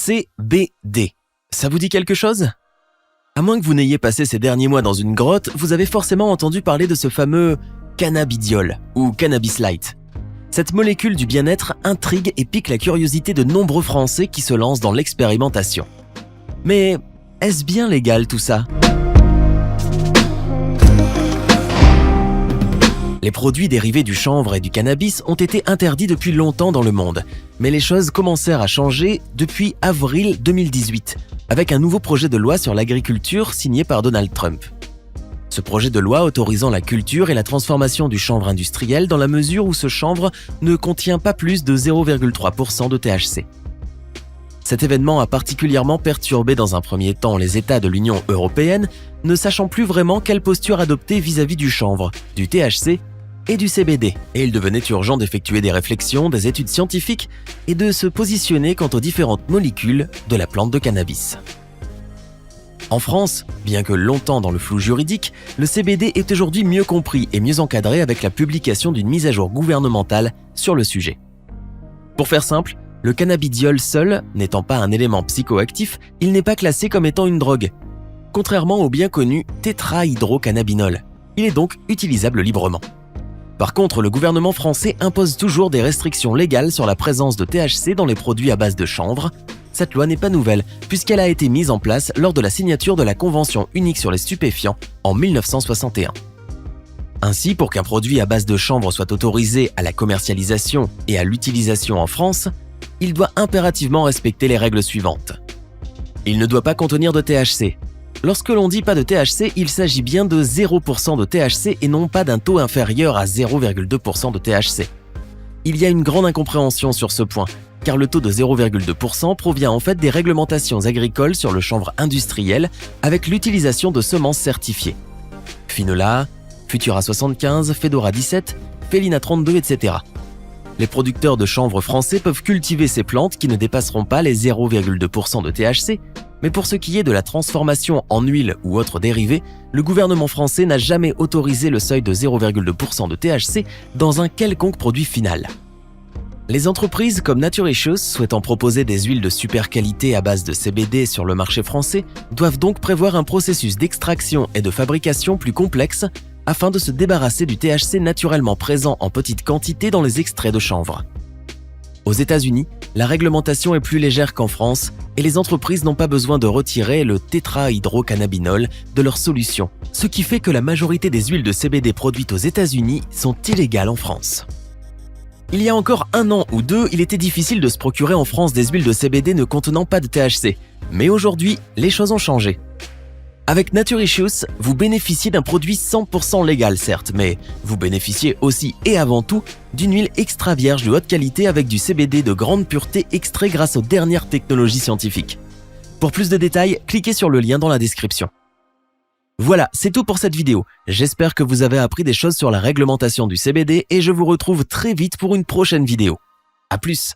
CBD. Ça vous dit quelque chose ? À moins que vous n'ayez passé ces derniers mois dans une grotte, vous avez forcément entendu parler de ce fameux cannabidiol ou cannabis light. Cette molécule du bien-être intrigue et pique la curiosité de nombreux Français qui se lancent dans l'expérimentation. Mais est-ce bien légal tout ça ? Les produits dérivés du chanvre et du cannabis ont été interdits depuis longtemps dans le monde, mais les choses commencèrent à changer depuis avril 2018, avec un nouveau projet de loi sur l'agriculture signé par Donald Trump. Ce projet de loi autorisant la culture et la transformation du chanvre industriel dans la mesure où ce chanvre ne contient pas plus de 0,3% de THC. Cet événement a particulièrement perturbé dans un premier temps les États de l'Union européenne, ne sachant plus vraiment quelle posture adopter vis-à-vis du chanvre, du THC et du CBD. Et il devenait urgent d'effectuer des réflexions, des études scientifiques et de se positionner quant aux différentes molécules de la plante de cannabis. En France, bien que longtemps dans le flou juridique, le CBD est aujourd'hui mieux compris et mieux encadré avec la publication d'une mise à jour gouvernementale sur le sujet. Pour faire simple, le cannabidiol seul, n'étant pas un élément psychoactif, il n'est pas classé comme étant une drogue. Contrairement au bien connu tétrahydrocannabinol, il est donc utilisable librement. Par contre, le gouvernement français impose toujours des restrictions légales sur la présence de THC dans les produits à base de chanvre. Cette loi n'est pas nouvelle, puisqu'elle a été mise en place lors de la signature de la Convention unique sur les stupéfiants en 1961. Ainsi, pour qu'un produit à base de chanvre soit autorisé à la commercialisation et à l'utilisation en France, il doit impérativement respecter les règles suivantes. Il ne doit pas contenir de THC. Lorsque l'on dit pas de THC, il s'agit bien de 0% de THC et non pas d'un taux inférieur à 0,2% de THC. Il y a une grande incompréhension sur ce point, car le taux de 0,2% provient en fait des réglementations agricoles sur le chanvre industriel avec l'utilisation de semences certifiées. Finola, Futura 75, Fedora 17, Felina 32, etc. Les producteurs de chanvre français peuvent cultiver ces plantes qui ne dépasseront pas les 0,2% de THC, mais pour ce qui est de la transformation en huile ou autres dérivés, le gouvernement français n'a jamais autorisé le seuil de 0,2% de THC dans un quelconque produit final. Les entreprises comme Naturicious, souhaitant proposer des huiles de super qualité à base de CBD sur le marché français, doivent donc prévoir un processus d'extraction et de fabrication plus complexe afin de se débarrasser du THC naturellement présent en petite quantité dans les extraits de chanvre. Aux États-Unis, la réglementation est plus légère qu'en France et les entreprises n'ont pas besoin de retirer le tétrahydrocannabinol de leur solution, ce qui fait que la majorité des huiles de CBD produites aux États-Unis sont illégales en France. Il y a encore 1 an ou 2, il était difficile de se procurer en France des huiles de CBD ne contenant pas de THC, mais aujourd'hui, les choses ont changé. Avec Naturicious, vous bénéficiez d'un produit 100% légal certes, mais vous bénéficiez aussi et avant tout d'une huile extra vierge de haute qualité avec du CBD de grande pureté extrait grâce aux dernières technologies scientifiques. Pour plus de détails, cliquez sur le lien dans la description. Voilà, c'est tout pour cette vidéo. J'espère que vous avez appris des choses sur la réglementation du CBD et je vous retrouve très vite pour une prochaine vidéo. À plus!